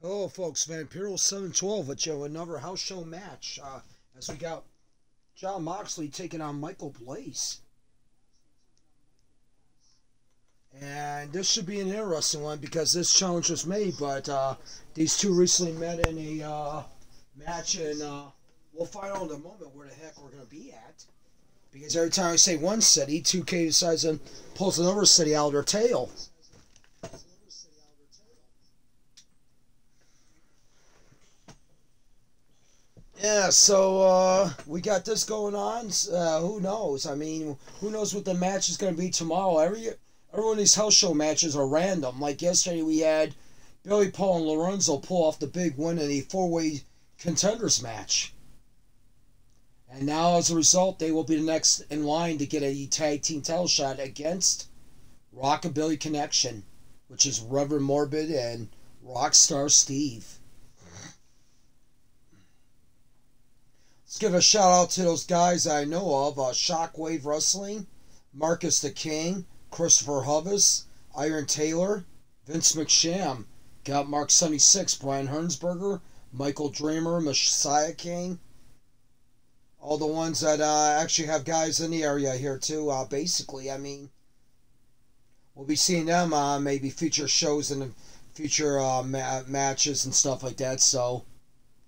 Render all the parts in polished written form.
Hello, folks. Vampiro 712 with you. Another house show match. As we got Jon Moxley taking on Michael Blaze. And this should be an interesting one because this challenge was made, but these two recently met in a match, and we'll find out in a moment where the heck we're going to be at. Because every time I say one city, 2K decides and pulls another city out of their tail. Yeah, so we got this going on. Who knows? I mean, who knows what the match is going to be tomorrow? Every one of these house show matches are random. Like yesterday, we had Billy Paul and Lorenzo pull off the big win in a four-way contenders match. And now, as a result, they will be the next in line to get a tag team title shot against Rockabilly Connection, which is Reverend Morbid and Rockstar Steve. Let's give a shout out to those guys I know of. Shockwave Wrestling, Marcus the King, Christopher Hubbas, Iron Taylor, Vince McSham, got Mark 76, Brian Hernsberger, Michael Dreamer, Messiah King. All the ones that actually have guys in the area here too. Basically, I mean, we'll be seeing them maybe future shows and future matches and stuff like that. So,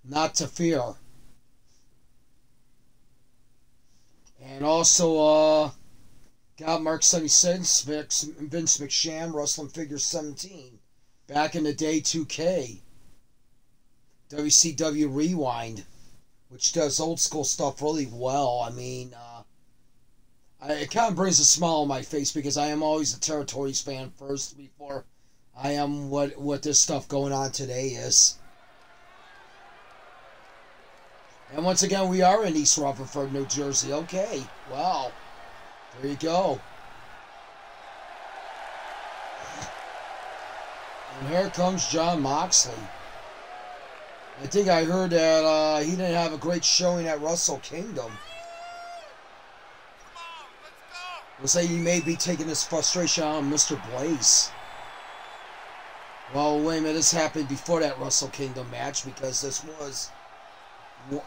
not to fear. And also, got Mark 76, Vince McSham, Wrestling Figure 17. Back in the day, 2K. WCW Rewind, which does old school stuff really well. I mean, it kind of brings a smile on my face because I am always a Territories fan first before I am what this stuff going on today is. And once again, we are in East Rutherford, New Jersey. Okay, wow. There you go. And here comes Jon Moxley. I think I heard that he didn't have a great showing at Wrestle Kingdom. Looks like he may be taking his frustration out on Mr. Blaze. Well, wait a minute. This happened before that Wrestle Kingdom match because this was...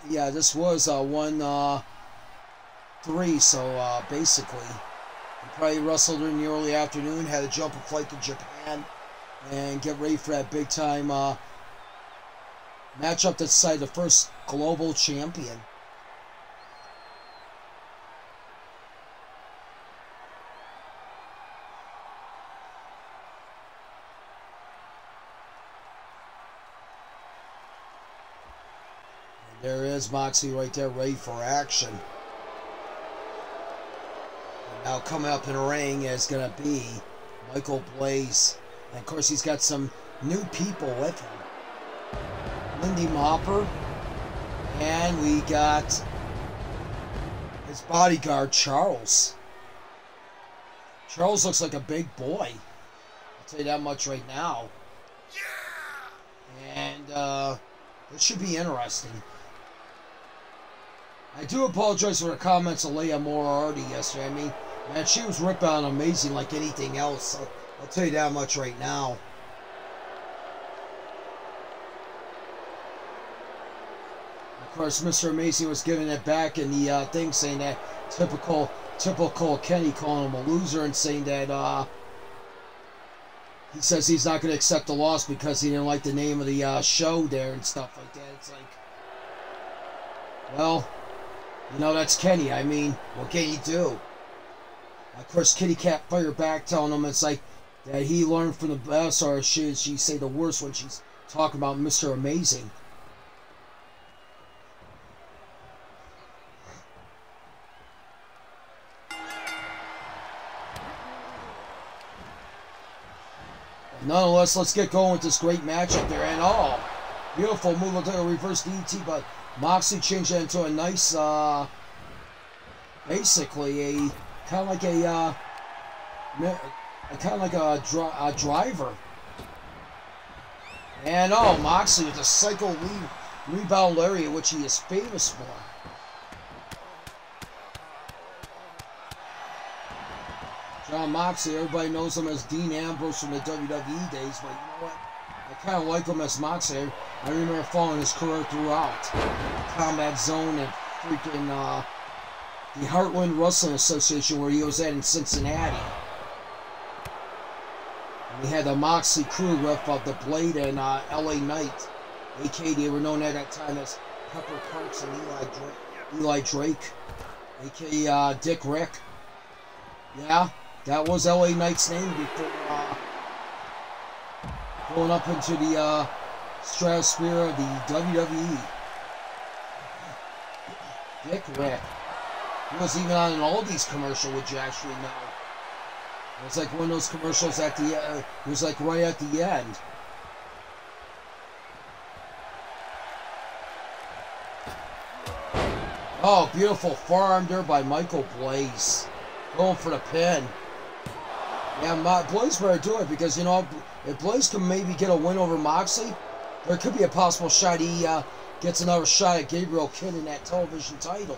Yeah, this was 1-3, so basically, he probably wrestled in the early afternoon, had to jump a flight to Japan, and get ready for that big-time matchup that's decided the first global champion. There is Moxley right there, ready for action. And now coming up in the ring is going to be Michael Blaze. And of course, he's got some new people with him. Lindy Mopper. And we got his bodyguard, Charles. Charles looks like a big boy. I'll tell you that much right now. And it should be interesting. I do apologize for the comments of Leah Moriarty yesterday. I mean, man, she was ripped out amazing like anything else. I'll tell you that much right now. Of course, Mr. Amazing was giving it back in the thing, saying that typical Kenny, calling him a loser and saying that he says he's not going to accept the loss because he didn't like the name of the show there and stuff like that. It's like, well, you know, that's Kenny. I mean, what can you do? Of course, Kitty Cat fired back, telling him it's like that he learned from the best, or should she say the worst when she's talking about Mr. Amazing. Nonetheless, let's get going with this great match up there. And oh, beautiful move with a reverse DDT, but Moxley changed that into a nice, basically a kind of like a driver. And oh, Moxley with a psycho rebound lariat, which he is famous for. Jon Moxley, everybody knows him as Dean Ambrose from the WWE days, but you know what? I kind of like him as Moxley. I remember following his career throughout Combat Zone and freaking the Heartland Wrestling Association where he was at in Cincinnati. And we had the Moxley crew with the Blade and LA Knight, aka they were known at that time as Pepper Parks and Eli Drake, aka Dick Rick. Yeah, that was LA Knight's name before going up into the stratosphere of the WWE. Dick Rick. He was even on an Aldi's commercial, would you actually know? It was like one of those commercials at the it was like right at the end. Oh, beautiful forearm there by Michael Blaze. Going for the pin. Yeah, Blaze better do it because, you know, if Blaze can maybe get a win over Moxley, there could be a possible shot he gets another shot at Gabriel Kidd in that television title.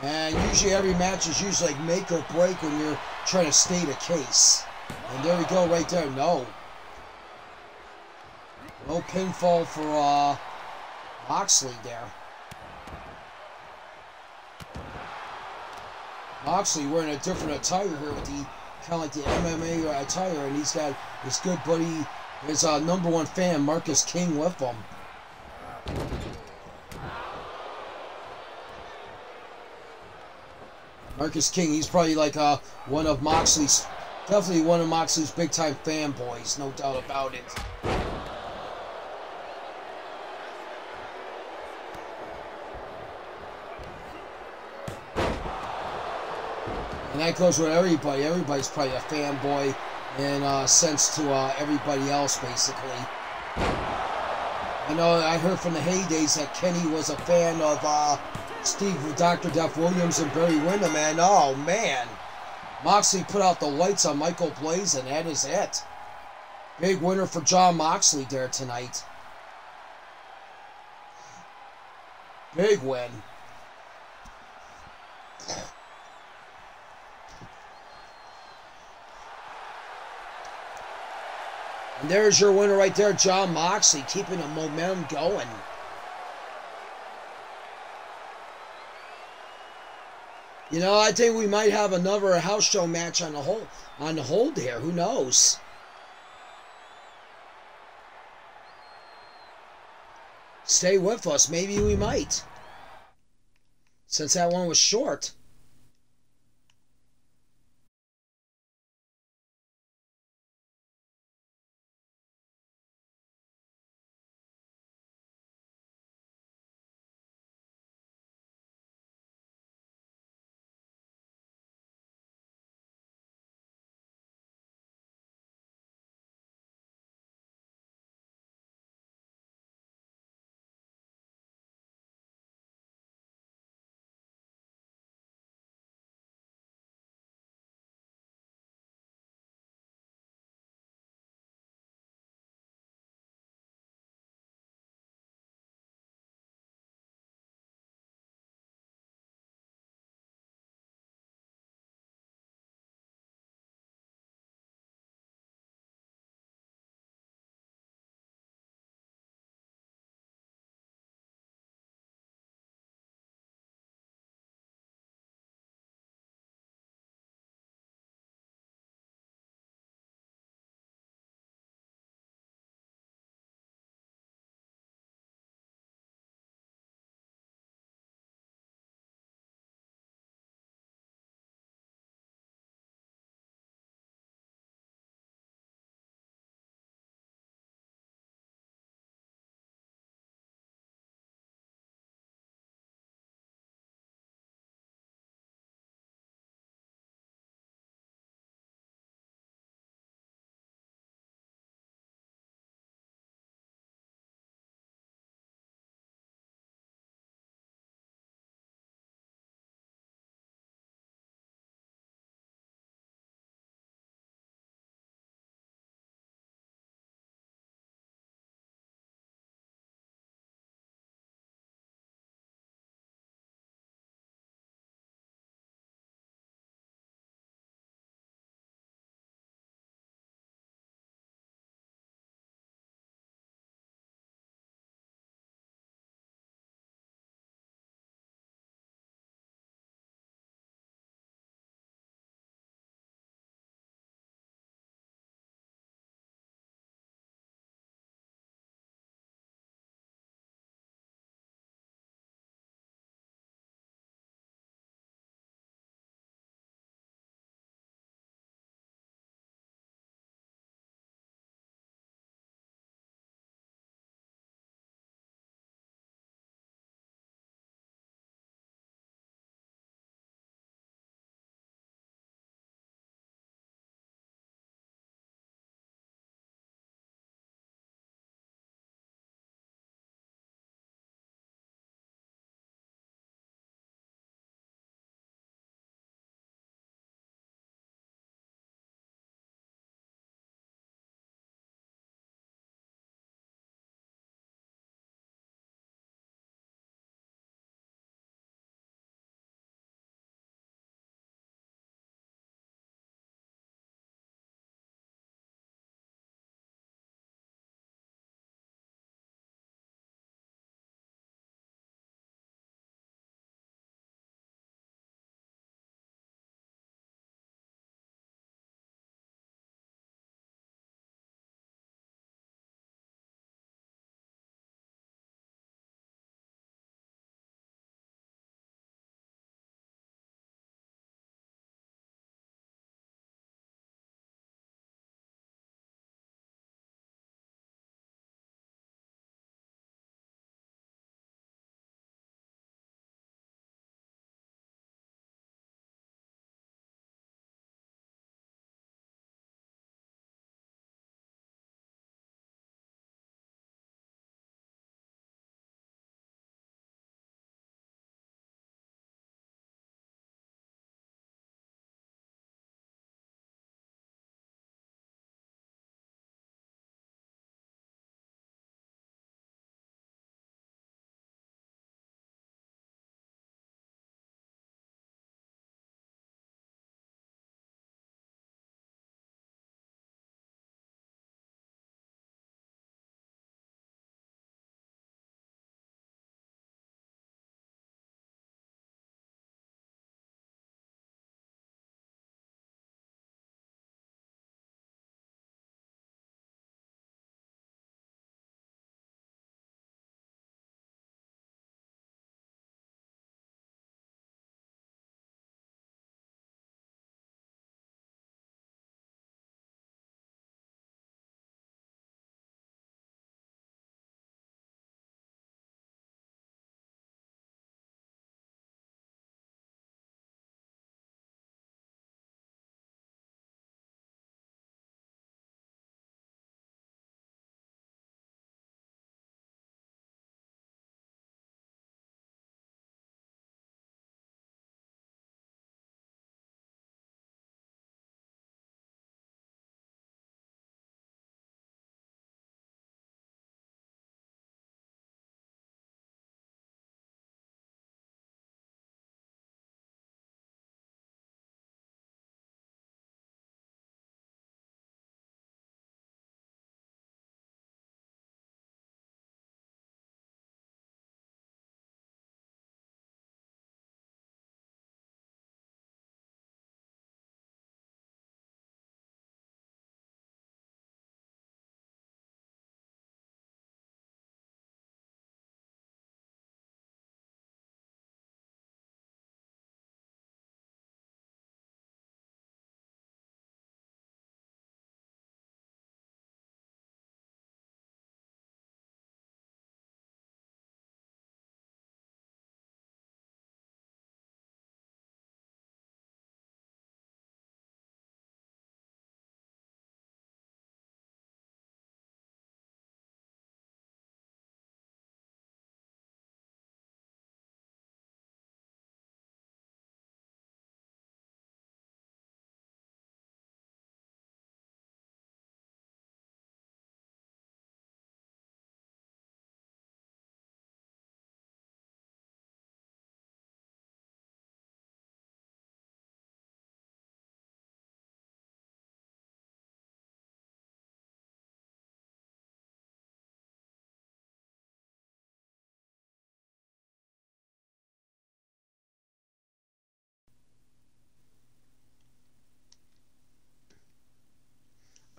And usually every match is usually like make or break when you're trying to state a case. And there we go right there. No. No pinfall for Moxley there. Moxley wearing a different attire here with the kind of like the MMA attire, and he's got his good buddy, his #1 fan, Marcus King, with him. Marcus King, he's probably like definitely one of Moxley's big time fanboys, no doubt about it. And that goes with everybody. Everybody's probably a fanboy in sense to everybody else, basically. I know I heard from the heydays that Kenny was a fan of Dr. Duff Williams and Barry Windham, and oh man, Moxley put out the lights on Michael Blaze, and that is it. Big winner for Jon Moxley there tonight. Big win. And there's your winner right there, Jon Moxley, keeping the momentum going. You know, I think we might have another house show match on the hold here. Who knows? Stay with us. Maybe we might. Since that one was short.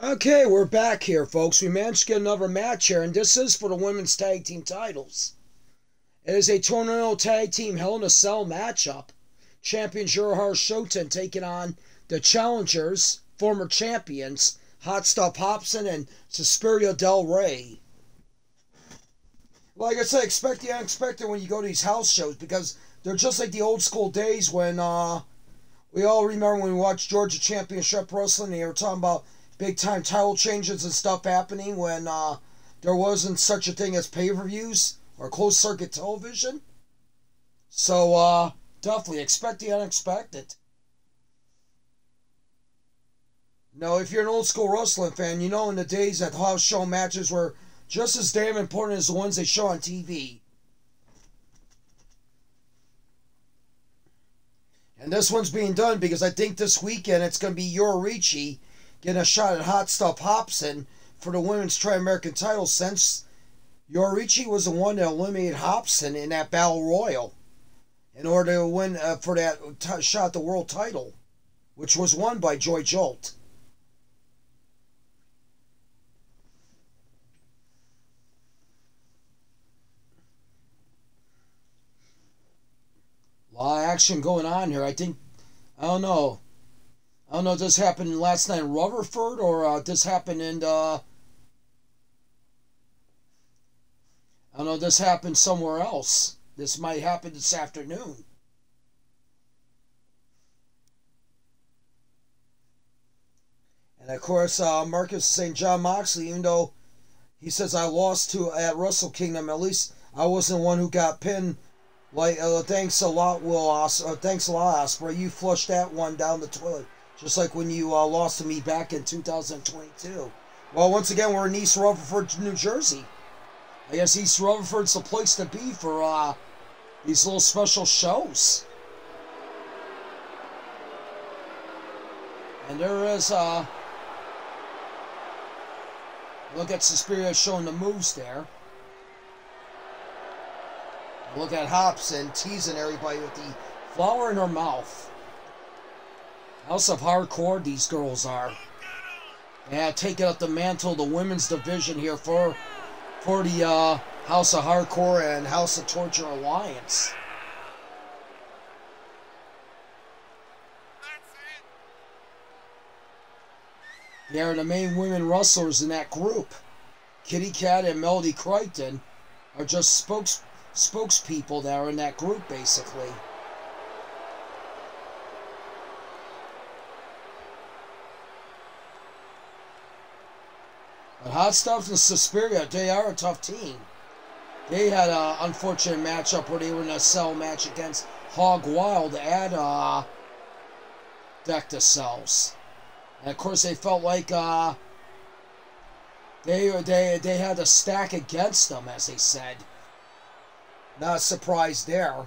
Okay, we're back here, folks. We managed to get another match here, and this is for the women's tag team titles. It is a Tornado Tag Team Hell in a Cell matchup. Champion Jurahara Shoten taking on the challengers, former champions, Hot Stuff Hobson and Suspiria Del Rey. Like I said, expect the unexpected when you go to these house shows, because they're just like the old school days when we all remember when we watched Georgia Championship Wrestling and they were talking about big time title changes and stuff happening when there wasn't such a thing as pay-per-views or closed circuit television. So definitely expect the unexpected. Now, if you're an old school wrestling fan, you know in the days that house show matches were just as damn important as the ones they show on TV. And this one's being done because I think this weekend it's going to be Yorichi getting a shot at Hot Stuff Hobson for the women's Tri-American title, since Yorichi was the one that eliminated Hobson in that Battle Royal in order to win for that shot at the world title, which was won by Joy Jolt. A lot of action going on here. I don't know if this happened last night in Rutherford or this happened in I don't know if this happened somewhere else. This might happen this afternoon. And of course, Marcus is saying Jon Moxley, even though he says I lost to at Wrestle Kingdom, at least I wasn't the one who got pinned. Like, thanks a lot, thanks a lot, Ospreay. You flushed that one down the toilet, just like when you lost to me back in 2022. Well, once again, we're in East Rutherford, New Jersey. I guess East Rutherford's the place to be for these little special shows. And there is look at Suspiria showing the moves there. Look at Hobson teasing everybody with the flower in her mouth. House of Hardcore, these girls are. Yeah, taking up the mantle of the women's division here for the House of Hardcore and House of Torture Alliance. They are the main women wrestlers in that group. Kitty Cat and Melody Crichton are just spokespeople that are in that group, basically. But Hot Stuff and Suspiria, they are a tough team. They had an unfortunate matchup where they were in a cell match against Hog Wild at Deck the Cells. And of course they felt like they had a stack against them, as they said. Not a surprise there.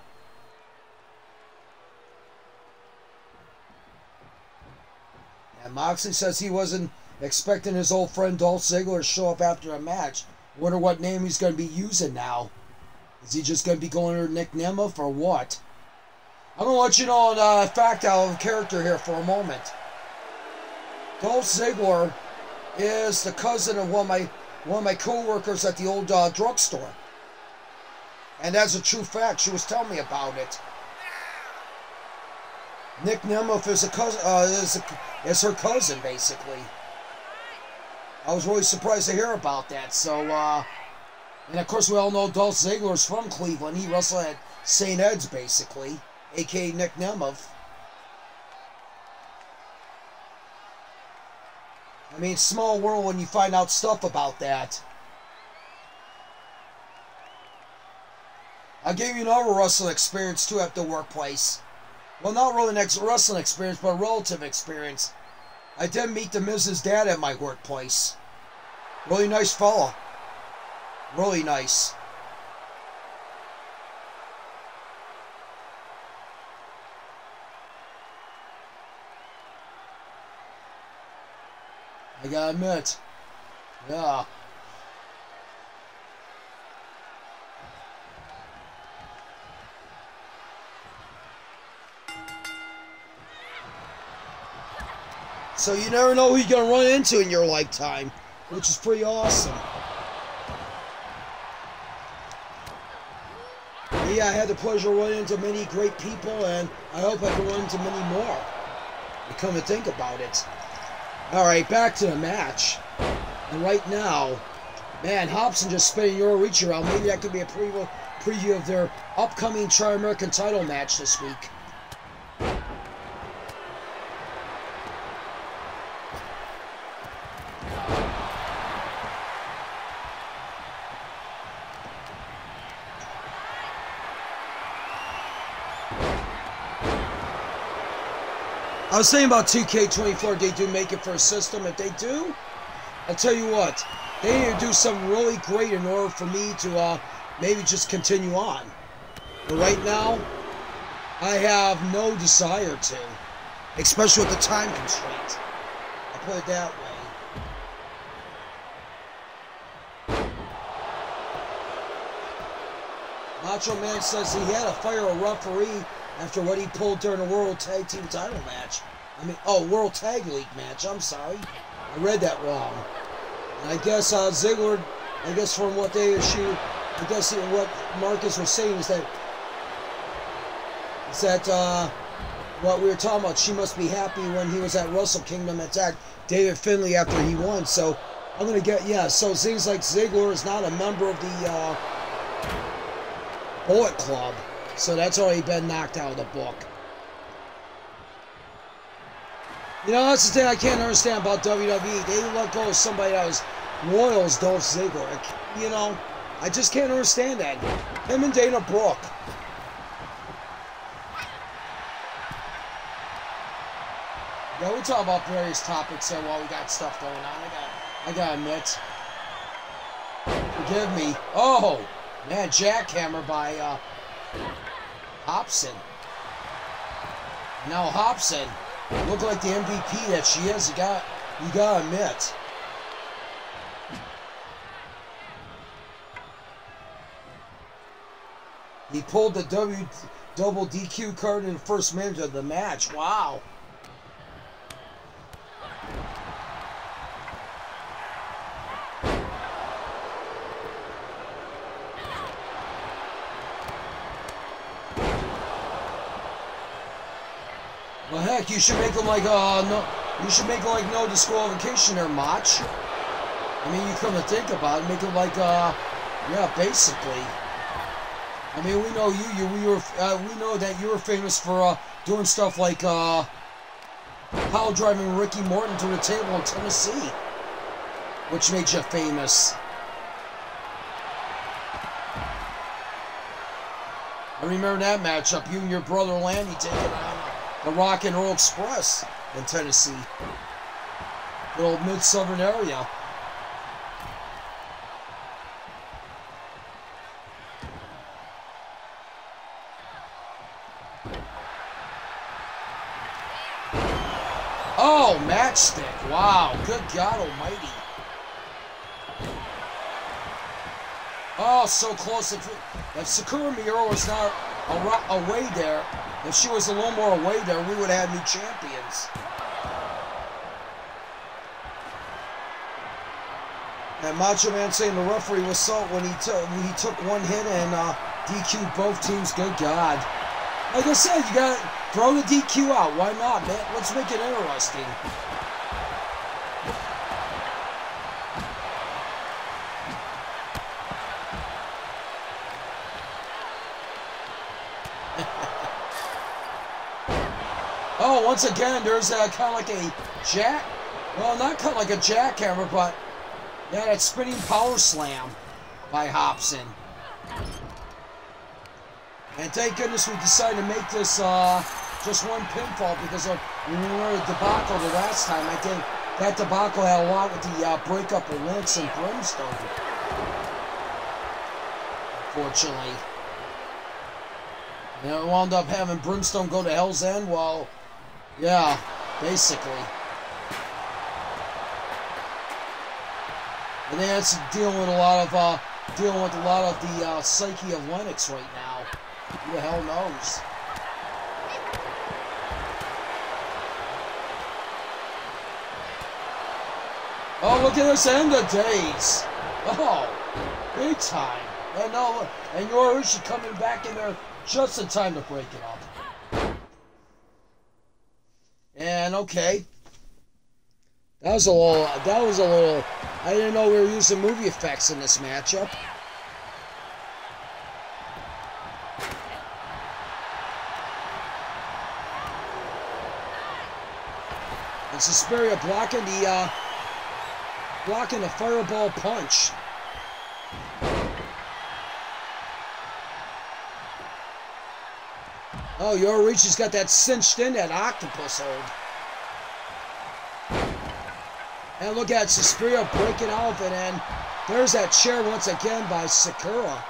And Moxley says he wasn't expecting his old friend Dolph Ziggler to show up after a match. Wonder what name he's going to be using now. Is he just going to be going under Nick Nemeth or what? I'm going to let you know a fact out of character here for a moment. Dolph Ziggler is the cousin of one of my co-workers at the old drugstore. And that's a true fact. She was telling me about it. Nick Nemeth is a cousin, is her cousin, basically. I was really surprised to hear about that. So, and of course we all know Dolph Ziggler's from Cleveland. He wrestled at St. Ed's, basically, aka Nick Nemeth. I mean, small world when you find out stuff about that. I gave you another wrestling experience too at the workplace. Well, not really an wrestling experience, but a relative experience. I did meet the Miz's dad at my workplace. Really nice fella. Really nice. I gotta admit. Yeah. So you never know who you're going to run into in your lifetime, which is pretty awesome. But yeah, I had the pleasure of running into many great people, and I hope I can run into many more. Come to think about it. Alright, back to the match. And right now, man, Hobson just spinning your reach around. Maybe that could be a preview of their upcoming Tri-American title match this week. I was saying about 2K24, they do make it for a system. If they do, I'll tell you what, they need to do something really great in order for me to maybe just continue on. But right now, I have no desire to, especially with the time constraint. I'll put it that way. Macho Man says he had to fire a referee after what he pulled during the World Tag Team title match. World Tag League match, I'm sorry. I read that wrong. And I guess Ziggler, from what they issued, what Marcus was saying is that what we were talking about, she must be happy when he was at Wrestle Kingdom attacked David Finlay after he won. So I'm going to get, so things like Ziggler is not a member of the Bullet Club. So that's already been knocked out of the book. You know, that's the thing I can't understand about WWE. They let go of somebody that was loyal as Dolph Ziggler. You know, I just can't understand that. Him and Dana Brooke. Yeah, we talk about various topics here while we got stuff going on. I gotta admit. Forgive me. Oh, man, jackhammer by Hobson. Now Hobson look like the MVP that she is. You gotta admit. He pulled the double DQ card in the first minute of the match. Wow. Well, heck, you should make them like no. You should make it like no disqualification there, Mach. I mean, you come to think about it, make it like yeah, basically. I mean, we know we know that you were famous for doing stuff like pile driving Ricky Morton to the table in Tennessee, which made you famous. I remember that matchup. You and your brother Lanny taking on the Rock and Roll Express in Tennessee, the old mid-southern area. Oh, matchstick. Wow. Good God almighty. Oh, so close. If Sakura Miura was not away there, if she was a little more away there, we would have had new champions. And Macho Man saying the referee was salt when he took one hit and DQ'd both teams. Good God. Like I said, you got to throw the DQ out. Why not, man? Let's make it interesting. Oh, once again, there's kind of like a not kind of like a jackhammer, but yeah, that spinning power slam by Hobson. And thank goodness we decided to make this just one pinfall because of when we were at debacle the last time. I think that debacle had a lot with the breakup of Lynx and Brimstone. Unfortunately. And it wound up having Brimstone go to Hell's End. Well, yeah, basically. And that's dealing with a lot of the psyche of Lennox right now. Who the hell knows? Oh, look at this end of days. Oh, big time. And no, and Yoruichi coming back in there just in time to break it up. And okay. That was a little, I didn't know we were using movie effects in this matchup. And Suspiria blocking the fireball punch. Oh, Yoruichi's got that cinched in, that octopus hold. And look at Suspiria breaking off, and then there's that chair once again by Sakura.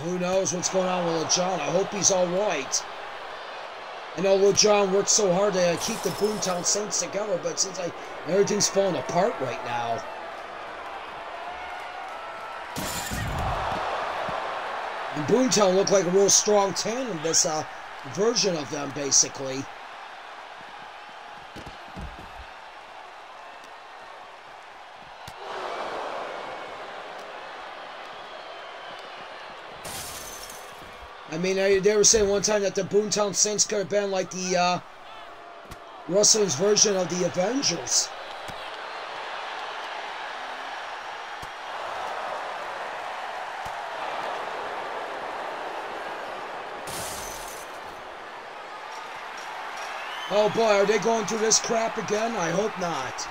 Who knows what's going on with LeJon? I hope he's all right. I know LeJon worked so hard to keep the Boomtown Saints together, but it seems like everything's falling apart right now. And Boomtown looked like a real strong tandem, this version of them, basically. I mean, they were saying one time that the Boomtown Saints could have been like the wrestling's version of the Avengers. Oh boy, are they going through this crap again? I hope not.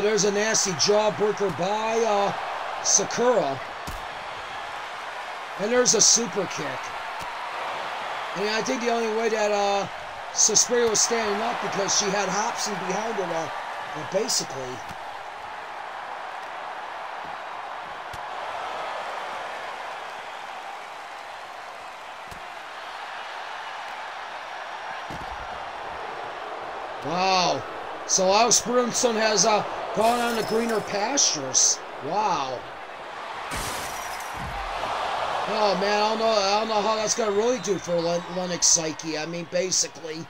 There's a nasty jawbreaker by Sakura. And there's a super kick. And I think the only way that Suspiria was standing up because she had Hobson behind her, basically. Wow. So Alex Brimstone has gone on to greener pastures. Wow. Oh man, I don't know how that's gonna really do for Lennox Psyche. I mean, basically,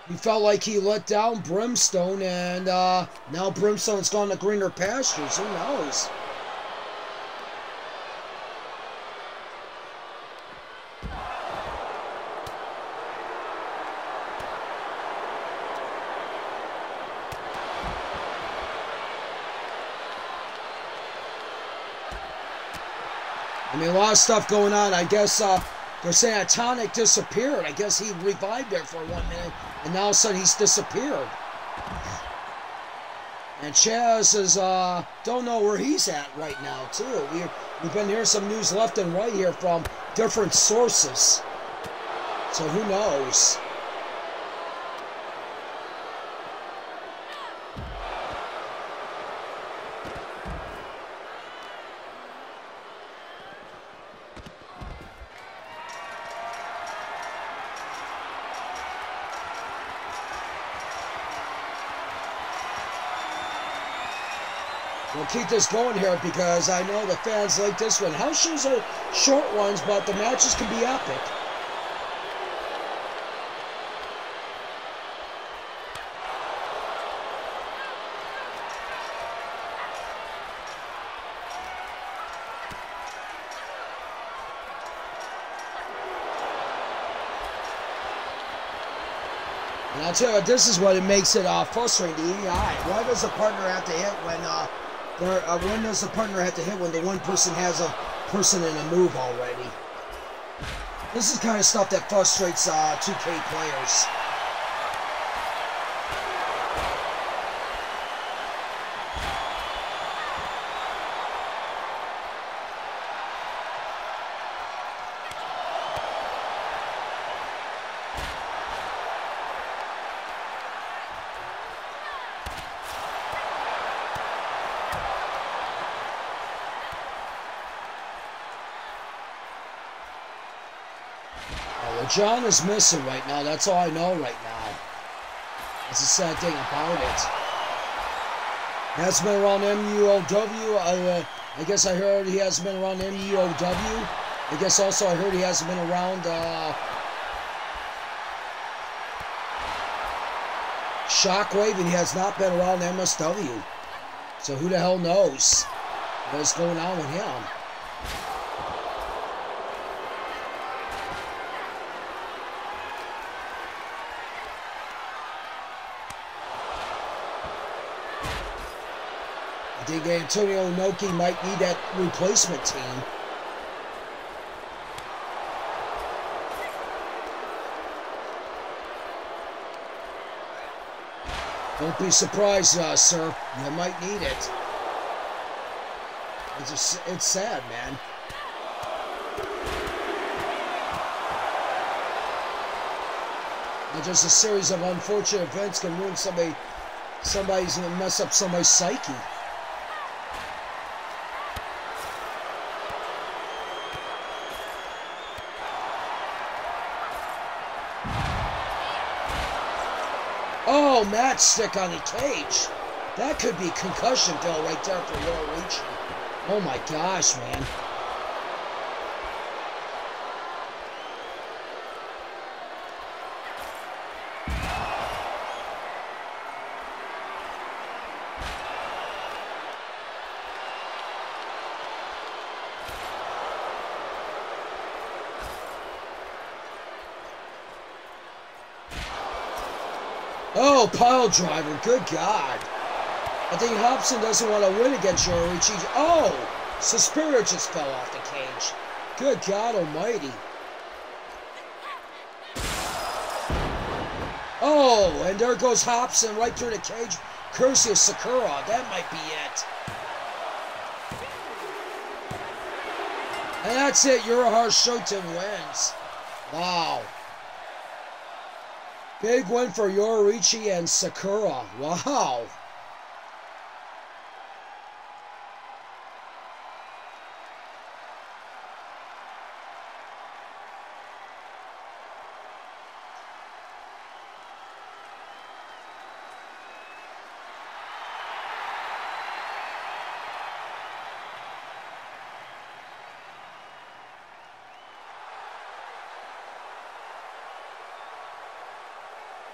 he felt like he let down Brimstone, and now Brimstone's gone to greener pastures. Who knows? I mean, a lot of stuff going on. I guess they're saying that Tonic disappeared. I guess he revived there for 1 minute, and now all of a sudden he's disappeared. And Chaz is, don't know where he's at right now, too. We've been hearing some news left and right here from different sources. So who knows? We'll keep this going here because I know the fans like this one. House shows are short ones, but the matches can be epic. And I'll tell you what, this is what it makes it frustrating. Why does the partner have to hit when does the partner have to hit when the one person has a person in a move already? This is the kind of stuff that frustrates 2K players. Jon is missing right now. That's all I know right now. That's the sad thing about it. He hasn't been around MUOW. I guess I heard he hasn't been around MUOW. I guess also I heard he hasn't been around Shockwave, and he has not been around MSW. So who the hell knows what's going on with him? I think Antonio Inoki might need that replacement team. Don't be surprised, sir. You might need it. It's sad, man. And just a series of unfortunate events can ruin somebody's gonna mess up somebody's psyche. Oh, matchstick on the cage. That could be concussion bill right there for Yoruichi. Oh my gosh, man. Oh, pile driver. Good God. I think Hobson doesn't want to win against Yoruichi. Oh, Suspiria just fell off the cage. Good God almighty. Oh, and there goes Hobson right through the cage. Courtesy of Sakura. That might be it. And that's it. Yorohara Shoten wins. Wow. Big win for Yoruichi and Sakura. Wow.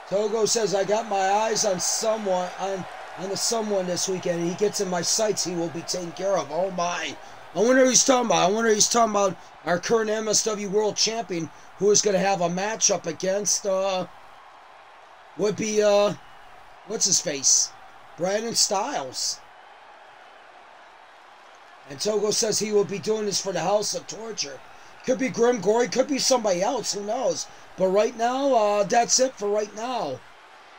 Togo says, I got my eyes on someone, on the someone this weekend, and he gets in my sights, he will be taken care of. Oh my. I wonder who he's talking about. I wonder if he's talking about our current MSW World Champion, who is going to have a matchup against, would be, what's his face? Brandon Styles. And Togo says he will be doing this for the House of Torture. Could be Grim Gory, could be somebody else, who knows? But right now, that's it for right now.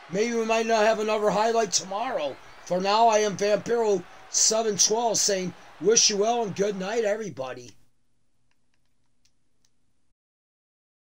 Maybe we might not have another highlight tomorrow. For now, I am Vampiro712 saying, wish you well and good night, everybody.